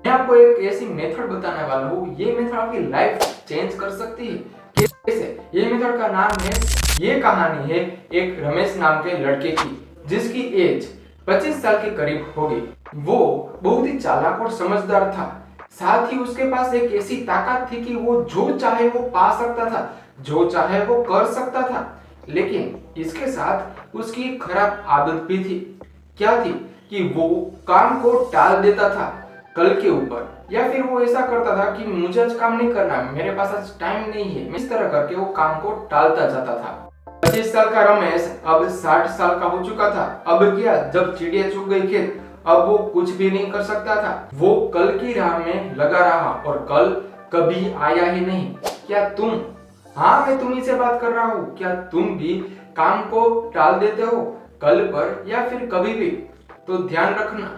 मैं आपको एक ऐसी मेथड बताने वाला हूँ। ये मेथड आपकी लाइफ चेंज कर सकती है। कैसे? ये मेथड का नाम है, ये कहानी है एक रमेश नाम के लड़के की, जिसकी एज 25 साल के करीब होगी। वो बहुत ही चालाक और समझदार था। साथ ही उसके पास एक ऐसी ताकत थी कि वो जो चाहे वो पा सकता था, जो चाहे वो कर सकता था। लेकिन इसके साथ उसकी एक खराब आदत भी थी। क्या थी? कि वो काम को टाल देता था कल के ऊपर, या फिर वो ऐसा करता था कि मुझे आज काम नहीं करना, मेरे पास आज टाइम नहीं है। इस तरह करके वो काम को टालता जाता था। 25 साल का रमेश अब 60 साल का हो चुका था। अब क्या, जब चिड़िया चुग गई खेत, अब वो कुछ भी नहीं कर सकता था। वो कल की राह में लगा रहा और कल कभी आया ही नहीं। क्या तुम, हाँ मैं तुम्ही से बात कर रहा हूँ, क्या तुम भी काम को टाल देते हो कल पर या फिर कभी भी? तो ध्यान रखना,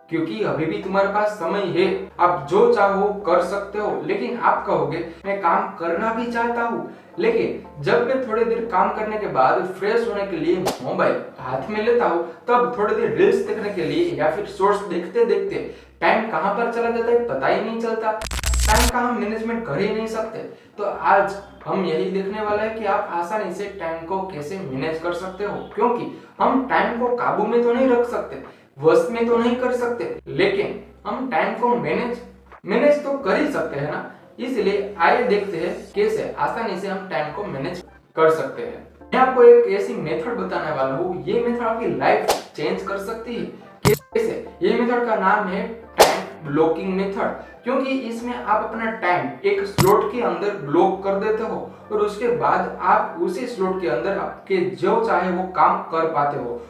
क्योंकि अभी भी तुम्हारे पास समय है, आप जो चाहो कर सकते हो। लेकिन आप कहोगे मैं काम करना भी चाहता हूँ, लेकिन जब मैं थोड़ी देर काम करने के बाद फ्रेश होने के लिए मोबाइल हाथ में लेता हूँ, तब थोड़ी देर रील्स देखने के लिए या फिर शॉर्ट्स देखते देखते टाइम कहाँ पर चला जाता है पता ही नहीं चलता। टाइम का हम मैनेजमेंट कर ही नहीं सकते। तो आज हम यही देखने वाले हैं कि आप आसानी से टाइम को कैसे मैनेज कर सकते हो, क्योंकि हम टाइम को काबू में तो नहीं रख सकते, वश में तो नहीं कर सकते, लेकिन हम टाइम को मैनेज तो कर ही सकते हैं ना। इसलिए आइए देखते हैं कैसे आसानी से हम टाइम को मैनेज कर सकते हैं। मैं आपको एक ऐसी मेथड बताने वाला हूँ। ये मेथड आपकी लाइफ चेंज कर सकती है। कैसे? ये मेथड का नाम है टाइम ब्लॉकिंग मेथड, क्योंकि इसमें आप अपना टाइम एक स्लॉट के अंदर ब्लॉक कर देते हो और उसके बाद आप उसी स्लॉट के अंदर आपके जो चाहे वो काम कर पाते हो।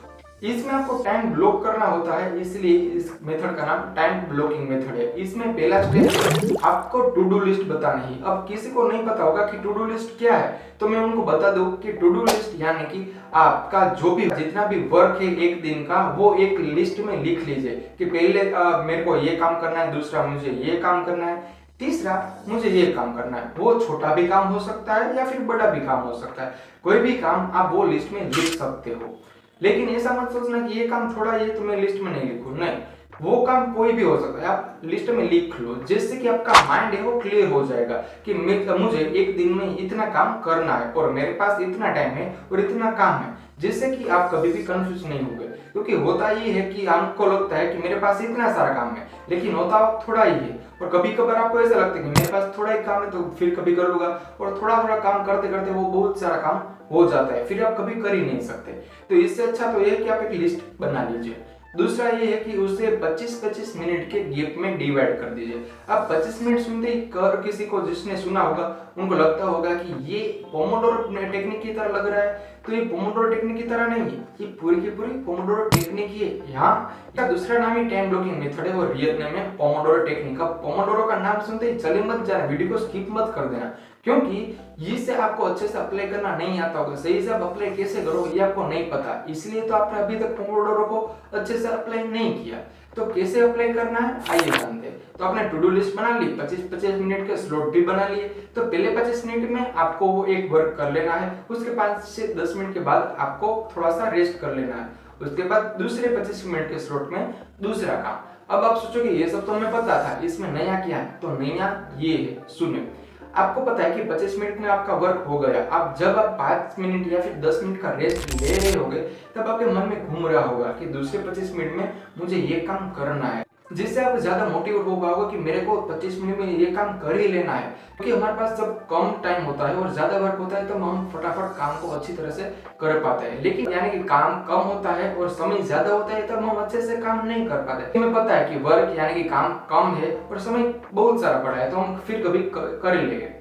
इसमें आपको टाइम ब्लॉक करना होता है, इसलिए इस मेथड का नाम टाइम ब्लॉकिंग मेथड है। इसमें पहला स्टेप आपको टू डू लिस्ट बतानी है। अब किसी को नहीं पता होगा कि टू डू लिस्ट क्या है, तो मैं उनको बता दूं कि टू डू लिस्ट यानी कि आपका जो भी जितना भी वर्क है एक दिन का, वो एक लिस्ट में लिख लीजिए कि पहले मेरे को ये काम करना है, दूसरा मुझे ये काम करना है, तीसरा मुझे ये काम करना है। वो छोटा भी काम हो सकता है या फिर बड़ा भी काम हो सकता है, कोई भी काम आप वो लिस्ट में लिख सकते हो। लेकिन ऐसा मत सोचना कि ये काम थोड़ा ये तो मैं लिस्ट में नहीं लिखूं, नहीं, वो काम कोई भी हो सकता है, आप लिस्ट में लिख लो, जिससे कि आपका माइंड है वो क्लियर हो जाएगा कि मुझे एक दिन में इतना काम करना है और मेरे पास इतना टाइम है और इतना काम है, जिससे कि आप कभी भी कंफ्यूज नहीं होगे। क्योंकि होता ये है कि आपको लगता है कि मेरे पास इतना सारा काम है, लेकिन होता थोड़ा ही है। और कभी कभार आपको ऐसा लगता है कि मेरे पास थोड़ा ही काम है तो फिर कभी कर लूंगा, और थोड़ा थोड़ा काम करते करते वो बहुत सारा काम हो जाता है, फिर आप कभी कर ही नहीं सकते। तो इससे अच्छा तो ये है कि आप एक लिस्ट बना लीजिए। दूसरा ये है कि उसे 25-25 मिनट के गैप में डिवाइड कर दीजिए। अब 25 मिनट सुनते ही कर किसी को जिसने सुना होगा उनको लगता होगा कि ये पोमोडोरो टेक्निक की तरह लग रहा है, तो ये पोमोडोरो टेक्निक की तरह नहीं है, ये पूरी की पूरी पोमोडोरो टेक्निक ही है। यहाँ का दूसरा नाम ही टाइम ब्लॉकिंग मेथड है और रियल नेम है पोमोडोरो टेक्निक। अब पोमोडोरो का नाम सुनते ही चले मत जाना, वीडियो को स्किप मत कर देना, क्योंकि इससे आपको अच्छे से अप्लाई करना नहीं आता होगा। सही से आप अप्लाई कैसे करो ये आपको नहीं पता, इसलिए तो आपने अभी तक पोमोडोरो को अच्छे से अप्लाई नहीं किया। तो कैसे अप्लाई करना है आइए जानते हैं। तो आपने टू डू लिस्ट बना ली, 25-25 मिनट के स्लॉट भी बना लिए। तो पहले 25 मिनट में आपको वो एक वर्क कर लेना है, उसके 5 से 10 मिनट के बाद आपको थोड़ा सा रेस्ट कर लेना है, उसके बाद दूसरे 25 मिनट के स्लॉट में दूसरा काम। अब आप सोचोगे ये सब तो हमें पता था, इसमें नया क्या है? तो नया ये है, सुनिए। आपको पता है कि 25 मिनट में आपका वर्क हो गया। अब जब आप 5 मिनट या फिर 10 मिनट का रेस्ट ले रहे होगे, तब आपके मन में घूम रहा होगा कि दूसरे 25 मिनट में मुझे ये काम करना है, जिससे आप ज्यादा मोटिवेट हो पाओगे कि मेरे को 25 मिनट में ये काम कर ही लेना है। क्योंकि हमारे पास जब कम टाइम होता है और ज्यादा वर्क होता है तो हम फटाफट काम को अच्छी तरह से कर पाते हैं। लेकिन यानी कि काम कम होता है और समय ज्यादा होता है तब हम अच्छे से काम नहीं कर पाते। हमें पता है कि वर्क यानी कि काम कम है और समय बहुत सारा पड़ा है, तो हम फिर कभी कर ही लेंगे,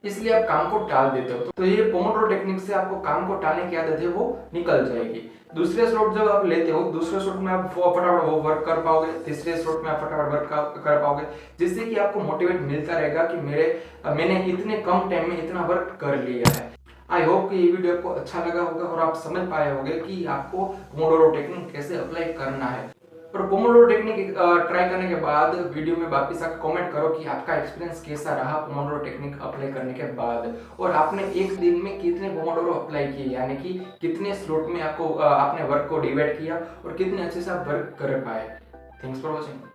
इसलिए आप काम को टाल देते हो। तो ये पोमोडोरो टेक्निक से आपको काम को टालने की आदत है वो निकल जाएगी। दूसरे स्लॉट जब आप लेते हो, दूसरे स्लॉट में आप फटाफट वो वर्क कर पाओगे, तीसरे स्लॉट में आप फटाफट वर्क कर पाओगे, जिससे कि आपको मोटिवेट मिलता रहेगा कि मैंने इतने कम टाइम में इतना वर्क कर लिया है। आई होप कि ये वीडियो आपको अच्छा लगा होगा और आप समझ पाए होंगे कि आपको पोमोडोरो टेक्निक कैसे अप्लाई करना है। और पोमोडोरो टेक्निक ट्राई करने के बाद वीडियो में वापस आकर कमेंट करो कि आपका एक्सपीरियंस कैसा रहा पोमोडोरो टेक्निक अप्लाई करने के बाद, और आपने एक दिन में कितने पोमोडोरो अप्लाई किए, यानी कि कितने स्लॉट में आपने वर्क को डिवाइड किया और कितने अच्छे से आप वर्क कर पाए। Thanks for watching.